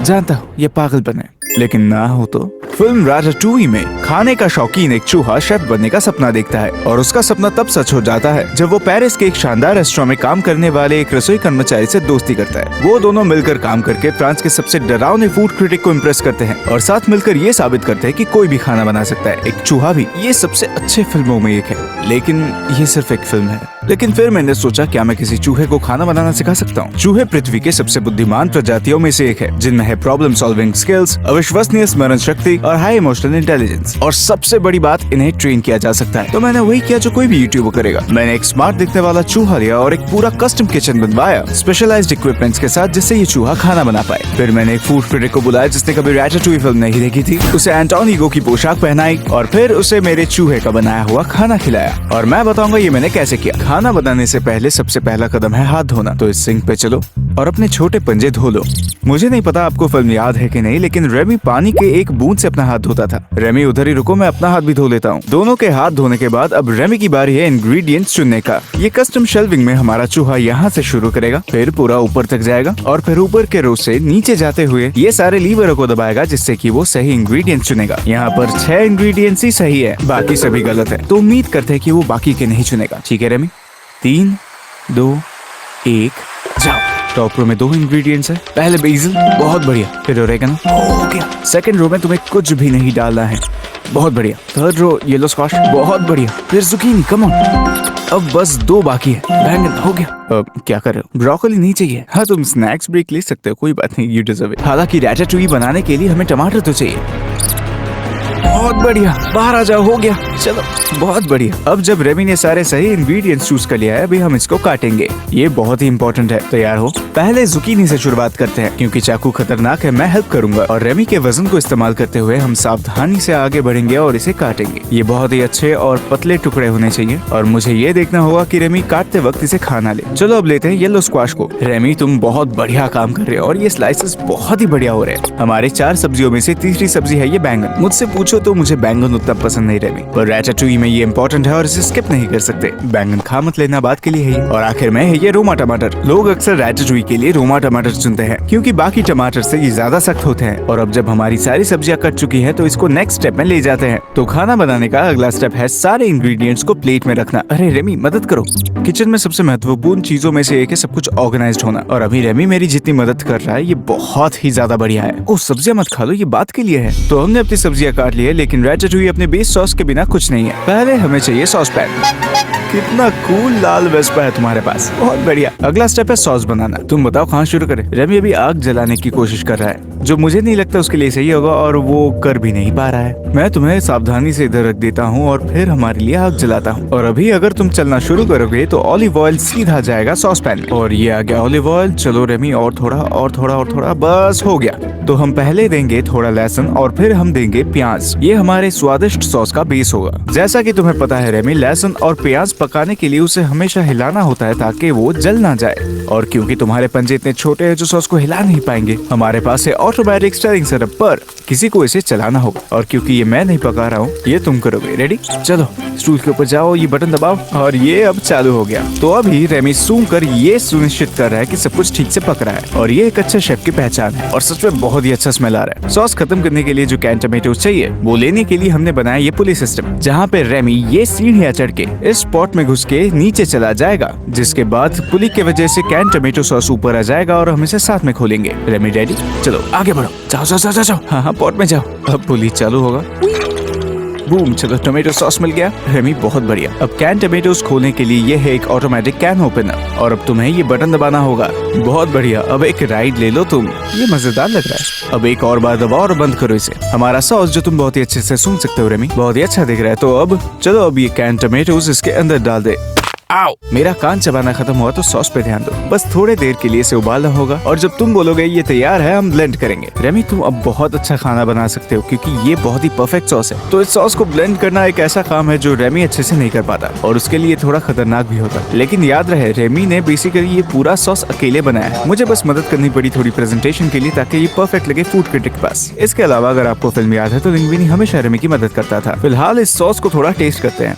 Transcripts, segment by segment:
जानता हूँ ये पागलपन है, लेकिन ना हो तो। फिल्म राटाटूई में खाने का शौकीन एक चूहा शेफ बनने का सपना देखता है और उसका सपना तब सच हो जाता है जब वो पेरिस के एक शानदार रेस्टोरेंट में काम करने वाले एक रसोई कर्मचारी से दोस्ती करता है। वो दोनों मिलकर काम करके फ्रांस के सबसे डरावने फूड क्रिटिक को इम्प्रेस करते हैं और साथ मिलकर ये साबित करते हैं कि कोई भी खाना बना सकता है, एक चूहा भी। ये सबसे अच्छे फिल्मों में एक है, लेकिन ये सिर्फ एक फिल्म है। लेकिन फिर मैंने सोचा क्या मैं किसी चूहे को खाना बनाना सिखा सकता हूँ। चूहे पृथ्वी के सबसे बुद्धिमान प्रजातियों में से एक है, जिनमें है प्रॉब्लम सॉल्विंग स्किल्स, अविश्वसनीय स्मरण शक्ति और हाई इमोशनल इंटेलिजेंस। और सबसे बड़ी बात, इन्हें ट्रेन किया जा सकता है। तो मैंने वही किया जो कोई भी यूट्यूबर करेगा। मैंने एक स्मार्ट दिखने वाला चूहा लिया और एक पूरा कस्टम किचन बनवाया स्पेशलाइज्ड इक्विपमेंट्स के साथ, जिससे ये चूहा खाना बना पाए। फिर मैंने एक फूड क्रिटिक को बुलाया जिसने कभी राटाटूई फिल्म नहीं देखी थी, उसे एंटोनिगो की पोशाक पहनाई और फिर उसे मेरे चूहे का बनाया हुआ खाना खिलाया। और मैं बताऊंगा ये मैंने कैसे किया। खाना बनाने से पहले सबसे पहला कदम है हाथ धोना। तो इस सिंक पे चलो और अपने छोटे पंजे धो लो। मुझे नहीं पता आपको फिल्म याद है कि नहीं, लेकिन रेमी पानी के एक बूंद से अपना हाथ धोता था। रेमी उधर ही रुको, मैं अपना हाथ भी धो लेता हूँ। दोनों के हाथ धोने के बाद अब रेमी की बारी है इंग्रेडिएंट्स चुनने का। ये कस्टम शेल्विंग में हमारा चूहा यहाँ से शुरू करेगा, फिर पूरा ऊपर तक जाएगा और फिर ऊपर के रो से नीचे जाते हुए ये सारे लीवरों को दबाएगा, जिससे कि वो सही इंग्रेडिएंट्स चुनेगा। यहाँ पर 6 इंग्रेडिएंट्स ही सही है, बाकी सभी गलत है। तो उम्मीद करते हैं कि वो बाकी के नहीं चुनेगा। ठीक है रेमी? 3, 2, 1 जाओ। टॉप रो में 2 इंग्रेडिएंट्स है। पहले बेसिल, बहुत बढ़िया। फिर ओरेगनो, हो गया। सेकंड रो में तुम्हें कुछ भी नहीं डालना है, बहुत बढ़िया। थर्ड रो येलो स्क्वाश, बहुत बढ़िया। फिर जुकीनी, कम ऑन। अब बस 2 बाकी है। बैंगन, हो गया। क्या कर रहे हो? ब्रोकोली नहीं चाहिए? हाँ, तुम स्नैक्स ब्रेक ले सकते हो, कोई बात नहीं, यू डिजर्व इट। हालांकि राटाटूई बनाने के लिए हमें टमाटर तो चाहिए। बहुत बढ़िया, बाहर आ जाओ, हो गया। चलो, बहुत बढ़िया। अब जब रेमी ने सारे सही इंग्रेडिएंट्स चूज कर लिया है, अभी हम इसको काटेंगे। ये बहुत ही इंपॉर्टेंट है। तैयार हो? पहले जुकीनी से शुरुआत करते हैं, क्योंकि चाकू खतरनाक है। मैं हेल्प करूंगा और रेमी के वजन को इस्तेमाल करते हुए हम सावधानी से आगे बढ़ेंगे और इसे काटेंगे। ये बहुत ही अच्छे और पतले टुकड़े होने चाहिए और मुझे ये देखना होगा कि रेमी काटते वक्त इसे खाना ले। चलो अब लेते हैं येलो स्क्वाश को। रेमी, तुम बहुत बढ़िया काम कर रहे हो और ये स्लाइसेस बहुत ही बढ़िया हो रहे हैं। हमारे 4 सब्जियों में से तीसरी सब्जी है ये बैंगन। मुझसे पूछो तो मुझे बैंगन उतना पसंद नहीं रेमी, पर राटाटूई में ये इंपॉर्टेंट है और इसे स्किप नहीं कर सकते। बैंगन खा मत लेना, बात के लिए है ये। और आखिर में है ये रोमा टमाटर। लोग अक्सर राटाटूई के लिए रोमा टमाटर चुनते हैं, क्योंकि बाकी टमाटर से ये ज्यादा सख्त होते हैं। और अब जब हमारी सारी सब्जियां कट चुकी हैं, तो इसको नेक्स्ट स्टेप में ले जाते हैं। तो खाना बनाने का अगला स्टेप है सारे इंग्रेडिएंट्स को प्लेट में रखना। अरे रेमी, मदद करो। किचन में सबसे महत्वपूर्ण चीजों में से एक है सब कुछ ऑर्गेनाइज्ड होना, और अभी रेमी मेरी जितनी मदद कर रहा है ये बहुत ही ज्यादा बढ़िया है। ओ, सब्जियां मत खा लो, ये बात के लिए है। तो हमने अपनी सब्जियां काट ली है, लेकिन राटाटूई अपने बेस सॉस के बिना कुछ नहीं है। पहले हमें चाहिए सॉस पैन। कितना कूल लाल वेस्पा है तुम्हारे पास, बहुत बढ़िया। अगला स्टेप है सॉस बनाना। तुम बताओ कहाँ शुरू करें? रेमी अभी आग जलाने की कोशिश कर रहा है, जो मुझे नहीं लगता उसके लिए सही होगा, और वो कर भी नहीं पा रहा है। मैं तुम्हें सावधानी से इधर रख देता हूँ और फिर हमारे लिए आग जलाता हूँ। और अभी अगर तुम चलना शुरू करोगे तो ऑलिव ऑयल सीधा जाएगा सॉस पैन में। और ये आ गया ऑलिव ऑयल। चलो रेमी, और थोड़ा और थोड़ा और थोड़ा, बस हो गया। तो हम पहले देंगे थोड़ा लहसुन और फिर हम देंगे प्याज। ये हमारे स्वादिष्ट सॉस का बेस होगा। जैसा कि तुम्हें पता है रेमी, लहसुन और प्याज पकाने के लिए उसे हमेशा हिलाना होता है ताकि वो जल ना जाए। और क्योंकि तुम्हारे पंजे इतने छोटे हैं जो सॉस को हिला नहीं पाएंगे, हमारे पास है ऑटोमेटिक स्टीयरिंग सेटअप, पर किसी को इसे चलाना होगा। और क्योंकि ये मैं नहीं पका रहा हूँ, ये तुम करोगे। रेडी? चलो स्टूल के ऊपर जाओ, ये बटन दबाओ और ये अब चालू हो गया। तो अभी रेमी सूंघ कर ये सुनिश्चित कर रहा है कि सब कुछ ठीक से पक रहा है, और ये एक अच्छे शेफ की पहचान है। और सच में बहुत ही अच्छा स्मेल आ रहा है। सॉस खत्म करने के लिए जो कैन टमेटोज चाहिए वो लेने के लिए हमने बनाया ये पुली सिस्टम, जहाँ पे रेमी ये सीढ़ियाँ चढ़ के इस पॉट में घुस के नीचे चला जाएगा, जिसके बाद पुली की वजह से कैन टमेटो सॉस ऊपर आ जाएगा और हम इसे साथ में खोलेंगे। Remy ready? चलो आगे बढ़ो, जाओ जाओ जाओ जाओ। हाँ, पॉट में जाओ। अब पुली चालू होगा। बूम, चलो टोमेटो सॉस मिल गया। रेमी, बहुत बढ़िया। अब कैन टमेटोज खोलने के लिए ये है एक ऑटोमेटिक कैन ओपनर, और अब तुम्हें ये बटन दबाना होगा। बहुत बढ़िया। अब एक राइड ले लो तुम, ये मजेदार लग रहा है। अब एक और बार दबाओ और बंद करो इसे। हमारा सॉस, जो तुम बहुत ही अच्छे से सूंघ सकते हो रेमी, बहुत ही अच्छा दिख रहा है। तो अब चलो, अब ये कैन टमेटोज इसके अंदर डाल दे। आओ, मेरा कान चबाना खत्म हुआ तो सॉस पे ध्यान दो। बस थोड़े देर के लिए इसे उबालना होगा, और जब तुम बोलोगे ये तैयार है, हम ब्लेंड करेंगे। रेमी, तुम अब बहुत अच्छा खाना बना सकते हो, क्योंकि ये बहुत ही परफेक्ट सॉस है। तो इस सॉस को ब्लेंड करना एक ऐसा काम है जो रेमी अच्छे से नहीं कर पाता, और उसके लिए थोड़ा खतरनाक भी होता। लेकिन याद रहे, रेमी ने बेसिकली ये पूरा सॉस अकेले बनाया है। मुझे बस मदद करनी पड़ी थोड़ी प्रेजेंटेशन के लिए, ताकि ये परफेक्ट लगे फूड क्रिटिक के पास। इसके अलावा अगर आपको फिल्म याद है तो लिंग्विनी हमेशा रेमी की मदद करता था। फिलहाल इस सॉस को थोड़ा टेस्ट करते हैं।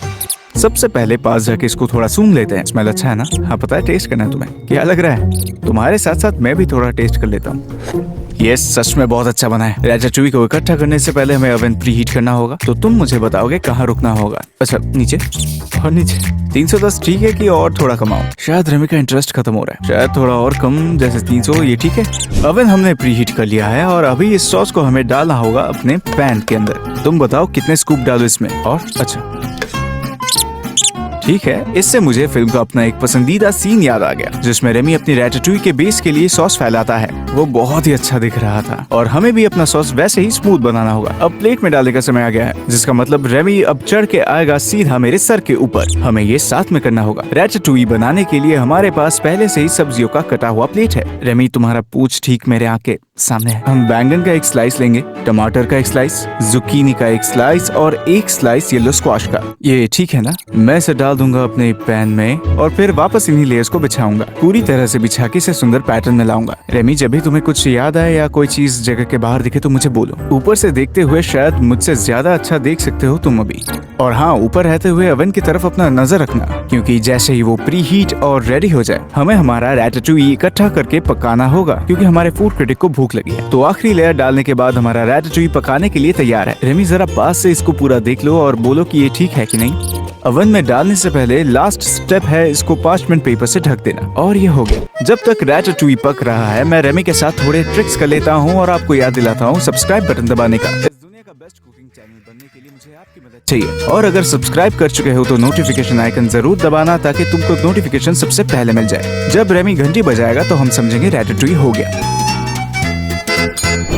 सबसे पहले पास जाके इसको थोड़ा सूंघ लेते हैं। स्मेल अच्छा है ना? हाँ, पता है टेस्ट करना है तुम्हें। क्या लग रहा है? तुम्हारे साथ साथ मैं भी थोड़ा टेस्ट कर लेता हूँ। ये सच में बहुत अच्छा बना है। रैटाटूई को इकट्ठा करने से पहले हमें ओवन प्री हीट करना होगा, तो तुम मुझे बताओगे कहाँ रुकना होगा। अच्छा, नीचे और नीचे। 310 ठीक है कि और थोड़ा कमाओ? शायद रेमी का इंटरेस्ट खत्म हो रहा है, शायद थोड़ा और कम, जैसे 300, ये ठीक है। ओवन हमने प्री हीट कर लिया है और अभी इस सॉस को हमें डालना होगा अपने पैन के अंदर। तुम बताओ कितने स्कूप डालो इसमें। और अच्छा ठीक है, इससे मुझे फिल्म का अपना एक पसंदीदा सीन याद आ गया, जिसमें रेमी अपनी रैटाटूई के बेस के लिए सॉस फैलाता है। वो बहुत ही अच्छा दिख रहा था और हमें भी अपना सॉस वैसे ही स्मूथ बनाना होगा। अब प्लेट में डालने का समय आ गया है, जिसका मतलब रेमी अब चढ़ के आएगा सीधा मेरे सर के ऊपर। हमें ये साथ में करना होगा। रैटाटूई बनाने के लिए हमारे पास पहले से ही सब्जियों का कटा हुआ प्लेट है। रेमी, तुम्हारा पूंछ ठीक मेरे आँख के सामने है। हम बैंगन का एक स्लाइस लेंगे, टमाटर का एक स्लाइस, जुकीनी का एक स्लाइस और एक स्लाइस येलो स्क्वाश का। ये ठीक है ना? मैं इसे डाल दूंगा अपने पैन में और फिर वापस इन्हीं लेयर्स को बिछाऊंगा। पूरी तरह से बिछा के इसे सुंदर पैटर्न में लाऊंगा। रेमी, जब भी तुम्हें कुछ याद आए या कोई चीज जगह के बाहर दिखे तो मुझे बोलो। ऊपर से देखते हुए शायद मुझसे ज्यादा अच्छा देख सकते हो तुम अभी। और हाँ, ऊपर रहते हुए ओवन की तरफ अपना नजर रखना, क्योंकि जैसे ही वो प्री हीट और रेडी हो जाए हमें हमारा रैटाटूई इकट्ठा करके पकाना होगा, क्योंकि हमारे फूड क्रिटिक को भूख लगी है। तो आखिरी लेयर डालने के बाद हमारा रैटाटूई पकाने के लिए तैयार है। रेमी, जरा पास से इसको पूरा देख लो और बोलो कि ये ठीक है कि नहीं। ओवन में डालने से पहले लास्ट स्टेप है इसको पार्चमेंट पेपर से ढक देना। और ये हो गया। जब तक रैटाटूई पक रहा है मैं रेमी के साथ थोड़े ट्रिक्स कर लेता हूँ और आपको याद दिलाता हूँ सब्सक्राइब बटन दबाने का। इस दुनिया का बेस्ट कुकिंग चैनल बनने के लिए मुझे आपकी मदद चाहिए, और अगर सब्सक्राइब कर चुके हो तो नोटिफिकेशन आइकन जरूर दबाना, ताकि तुमको नोटिफिकेशन सबसे पहले मिल जाए। जब रेमी घंटी बजाएगा तो हम समझेंगे रैटाटूई हो गया।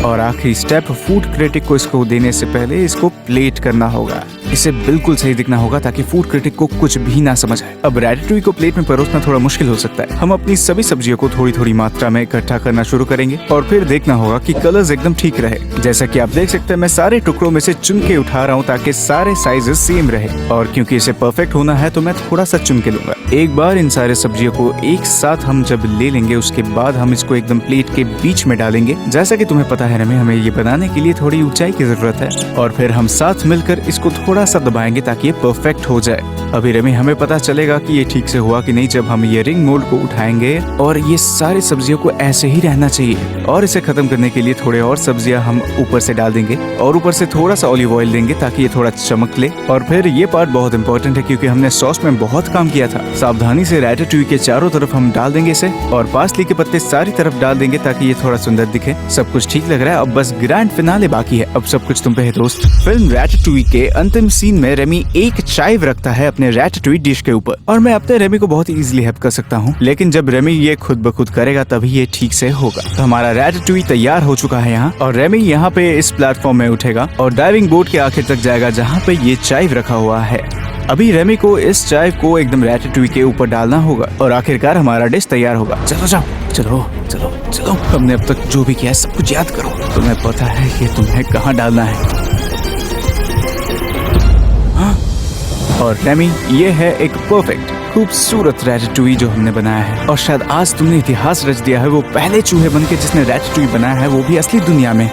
और आखिरी स्टेप, फूड क्रिटिक को इसको देने से पहले इसको प्लेट करना होगा। इसे बिल्कुल सही दिखना होगा ताकि फूड क्रिटिक को कुछ भी ना समझ आए। अब रैटाटूई को प्लेट में परोसना थोड़ा मुश्किल हो सकता है। हम अपनी सभी सब्जियों को थोड़ी थोड़ी मात्रा में इकट्ठा करना शुरू करेंगे और फिर देखना होगा कि कलर्स एकदम ठीक रहे। जैसा कि आप देख सकते हैं मैं सारे टुकड़ों में से चुन के उठा रहा हूँ ताकि सारे साइजेस सेम रहे। और क्योंकि इसे परफेक्ट होना है तो मैं थोड़ा सा चुन के लूंगा। एक बार इन सारे सब्जियों को एक साथ हम जब ले लेंगे उसके बाद हम इसको एकदम प्लेट के बीच में डालेंगे। जैसा कि तुम्हें पता है हमें ये बनाने के लिए थोड़ी ऊंचाई की जरूरत है, और फिर हम साथ मिलकर इसको थोड़ा सा दबाएंगे ताकि ये परफेक्ट हो जाए। अभी रेमी हमें पता चलेगा कि ये ठीक से हुआ कि नहीं जब हम ये रिंग मोल्ड को उठाएंगे और ये सारी सब्जियों को ऐसे ही रहना चाहिए। और इसे खत्म करने के लिए थोड़े और सब्जियां हम ऊपर से डाल देंगे और ऊपर से थोड़ा सा ऑलिव ऑयल देंगे ताकि ये थोड़ा चमक ले। और फिर ये पार्ट बहुत इंपॉर्टेंट है क्योंकि हमने सॉस में बहुत काम किया था। सावधानी से रैटाटूई के चारों तरफ हम डाल देंगे इसे, और पार्सली के पत्ते सारी तरफ डाल देंगे ताकि ये थोड़ा सुंदर दिखे। सब कुछ ठीक लग रहा है, अब बस ग्रैंड फिनाले बाकी है। अब सब कुछ तुम पे है दोस्त। फिल्म रैटाटूई के अंतिम सीन में रेमी एक चाइव रखता है अपने रैटाटूई डिश के ऊपर, और मैं अपने रेमी को बहुत इजीली हेल्प कर सकता हूँ, लेकिन जब रेमी ये खुद ब खुद करेगा तभी ये ठीक से होगा। तो हमारा रैटाटूई तैयार हो चुका है यहाँ, और रेमी यहाँ पे इस प्लेटफॉर्म में उठेगा और डाइविंग बोर्ड के आखिर तक जाएगा जहाँ पे ये चाइव रखा हुआ है। अभी रेमी को इस चाइव को एकदम रैटाटूई के ऊपर डालना होगा और आखिरकार हमारा डिश तैयार होगा। चलो जाओ, चलो चलो चलो, हमने अब तक जो भी किया है सब कुछ याद करो। तुम्हें पता है कि तुम्हें कहाँ डालना है। हाँ? और रेमी, ये है एक परफेक्ट खूबसूरत रैटाटूई जो हमने बनाया है, और शायद आज तुमने इतिहास रच दिया है। वो पहले चूहे बन के जिसने रैटाटूई बनाया है, वो भी असली दुनिया में।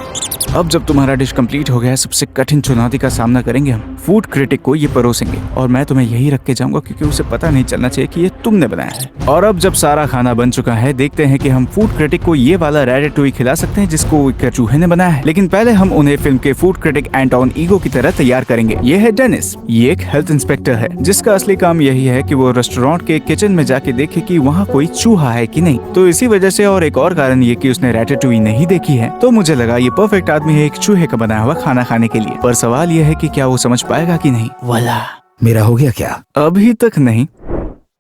अब जब तुम्हारा डिश कंप्लीट हो गया है, सबसे कठिन चुनौती का सामना करेंगे हम। फूड क्रिटिक को ये परोसेंगे और मैं तुम्हें यही रख के जाऊंगा क्योंकि उसे पता नहीं चलना चाहिए कि ये तुमने बनाया है। और अब जब सारा खाना बन चुका है, देखते हैं कि हम फूड क्रिटिक को ये वाला रैटाटूई खिला सकते हैं जिसको एक चूहे ने बनाया है। लेकिन पहले हम उन्हें फिल्म के फूड क्रिटिक एंटोन ईगो की तरह तैयार करेंगे। ये है डेनिस, ये एक हेल्थ इंस्पेक्टर है जिसका असली काम यही है कि वो रेस्टोरेंट के किचन में जाके देखे कि वहाँ कोई चूहा है कि नहीं। तो इसी वजह से, और एक और कारण ये कि उसने रैटाटूई नहीं देखी है, तो मुझे लगा ये परफेक्ट आदमी है एक चूहे का बनाया हुआ खाना खाने के लिए। पर सवाल यह है कि क्या वो समझ पाएगा कि नहीं। वाला, मेरा हो गया क्या? अभी तक नहीं।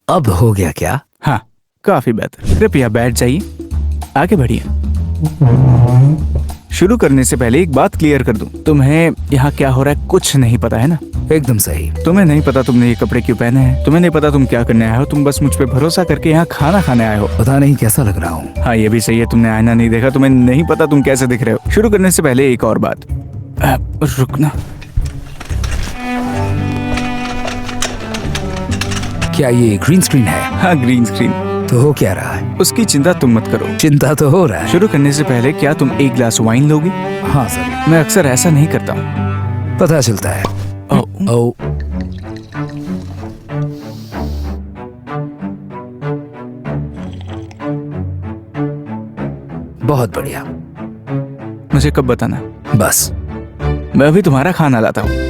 अब हो गया क्या? हाँ, काफी बेहतर। कृपया बैठ जाइए, आगे बढ़िए। शुरू करने से पहले एक बात क्लियर कर दूं, तुम्हें यहाँ क्या हो रहा है कुछ नहीं पता है ना? एकदम सही। तुम्हें नहीं पता तुमने ये कपड़े क्यों पहने हैं, तुम्हें नहीं पता तुम क्या करने आए हो, तुम बस मुझ पे भरोसा करके यहाँ खाना खाने आए हो। पता नहीं कैसा लग रहा हूँ। हाँ, ये भी सही है, तुमने आईना नहीं देखा, तुम्हें नहीं पता तुम कैसे दिख रहे हो। शुरू करने से पहले एक और बात, रुकना। क्या ये ग्रीन स्क्रीन है? हाँ, ग्रीन स्क्रीन। तो हो क्या रहा है? उसकी चिंता तुम मत करो। चिंता तो हो रहा है। शुरू करने से पहले क्या तुम एक ग्लास वाइन लोगी? हाँ सर। मैं अक्सर ऐसा नहीं करता हूँ। पता चलता है। ओ, बहुत बढ़िया। मुझे कब बताना? बस। मैं अभी तुम्हारा खाना लाता हूँ।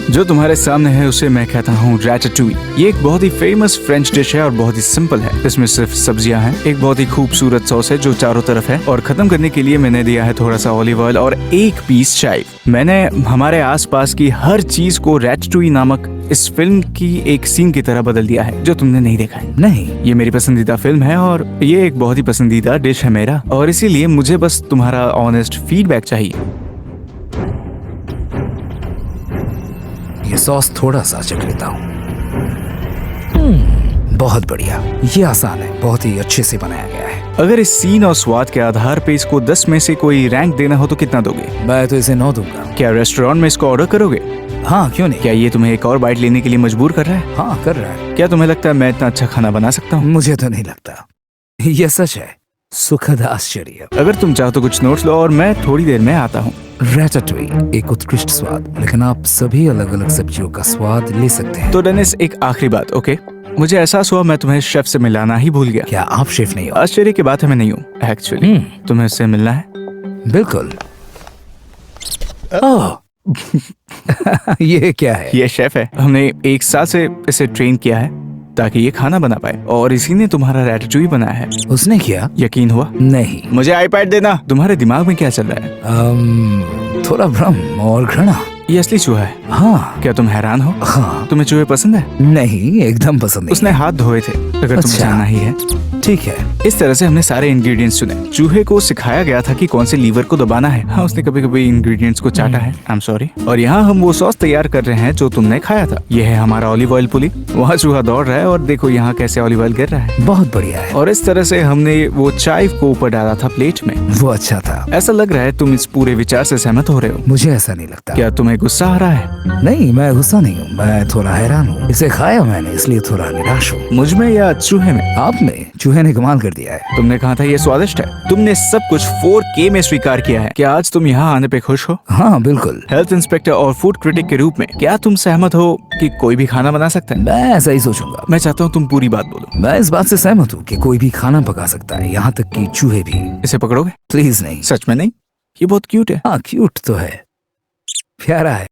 जो तुम्हारे सामने है उसे मैं कहता हूँ रैटाटूई। ये एक बहुत ही फेमस फ्रेंच डिश है और बहुत ही सिंपल है। इसमें सिर्फ सब्जियां हैं, एक बहुत ही खूबसूरत सॉस है जो चारों तरफ है, और खत्म करने के लिए मैंने दिया है थोड़ा सा ऑलिव ऑयल और एक पीस चाइव। मैंने हमारे आसपास की हर चीज को रैटाटूई नामक इस फिल्म की एक सीन की तरह बदल दिया है जो तुमने नहीं देखा है। नहीं। ये मेरी पसंदीदा फिल्म है और ये एक बहुत ही पसंदीदा डिश है मेरा, और इसीलिए मुझे बस तुम्हारा ऑनेस्ट फीडबैक चाहिए। ये सॉस थोड़ा सा चख लेता हूँ। बहुत बढ़िया। ये आसान है, बहुत ही अच्छे से बनाया गया है। अगर इस सीन और स्वाद के आधार पे इसको 10 में से कोई रैंक देना हो तो कितना दोगे? मैं तो इसे 9 दूंगा। क्या रेस्टोरेंट में इसको ऑर्डर करोगे? हाँ, क्यों नहीं। क्या ये तुम्हें एक और बाइट लेने के लिए मजबूर कर रहा है? हाँ, कर रहा है। क्या तुम्हें लगता है मैं इतना अच्छा खाना बना सकता हूँ? मुझे तो नहीं लगता। ये सच है। सुखद आश्चर्य। अगर तुम चाहो तो कुछ नोट्स लो और मैं थोड़ी देर में आता हूँ। रैटाटूई एक उत्कृष्ट स्वाद, लेकिन आप सभी अलग अलग सब्जियों का स्वाद ले सकते हैं। तो डेनिस, एक आखिरी बात, ओके? मुझे एहसास हुआ मैं तुम्हें शेफ से मिलाना ही भूल गया। क्या आप शेफ नहीं हो? आश्चर्य की बात है, मैं नहीं हूँ एक्चुअली। तुम्हें उससे मिलना है? बिल्कुल। ओह। ये क्या है? ये शेफ है। हमने 1 साल से इसे ट्रेन किया है ताकि ये खाना बना पाए, और इसी ने तुम्हारा रैटाटूई बनाया है। उसने किया? यकीन हुआ? नहीं। मुझे आईपैड देना। तुम्हारे दिमाग में क्या चल रहा है? थोड़ा भ्रम और घृणा। ये असली चूहा है। हाँ। क्या तुम हैरान हो? हाँ। तुम्हें चूहे पसंद है? नहीं, एकदम पसंद नहीं। उसने हाथ धोए थे, अगर तुम्हें अच्छा। जानना ही है। ठीक है। इस तरह से हमने सारे इंग्रेडिएंट्स चुने। चूहे को सिखाया गया था कि कौन से लीवर को दबाना है। हाँ, उसने कभी कभी इंग्रेडिएंट्स को चाटा है। I am sorry. और यहाँ हम वो सॉस तैयार कर रहे हैं जो तुमने खाया था। ये है हमारा ऑलिव ऑयल पुली। वहाँ चूहा दौड़ रहा है और देखो यहाँ कैसे ऑलिव ऑयल गिर रहा है। बहुत बढ़िया है। और इस तरह से हमने वो चाइव को ऊपर डाला था प्लेट में। वो अच्छा था। ऐसा लग रहा है तुम इस पूरे विचार से सहमत हो रहे हो। मुझे ऐसा नहीं लगता। क्या तुम्हें गुस्सा आ रहा है? नहीं, मैं गुस्सा नहीं हूँ, मैं थोड़ा हैरान हूँ। इसे खाया मैंने, इसलिए थोड़ा निराश हूँ। मुझ में या चूहे में? आप में। चूहे ने कमाल कर दिया है। तुमने कहा था ये स्वादिष्ट है। तुमने सब कुछ 4K में स्वीकार किया है। क्या आज तुम यहाँ आने पे खुश हो? हाँ, बिल्कुल। हेल्थ इंस्पेक्टर और फूड क्रिटिक के रूप में क्या तुम सहमत हो कि कोई भी खाना बना सकता है? मैं ऐसा ही सोचूंगा। मैं चाहता हूँ तुम पूरी बात बोलो। मैं इस बात से सहमत हूँ कि कोई भी खाना पका सकता है, यहाँ तक कि चूहे भी। इसे पकड़ोगे? प्लीज नहीं। सच में नहीं? ये बहुत क्यूट है। हाँ, क्यूट तो है, प्यारा है।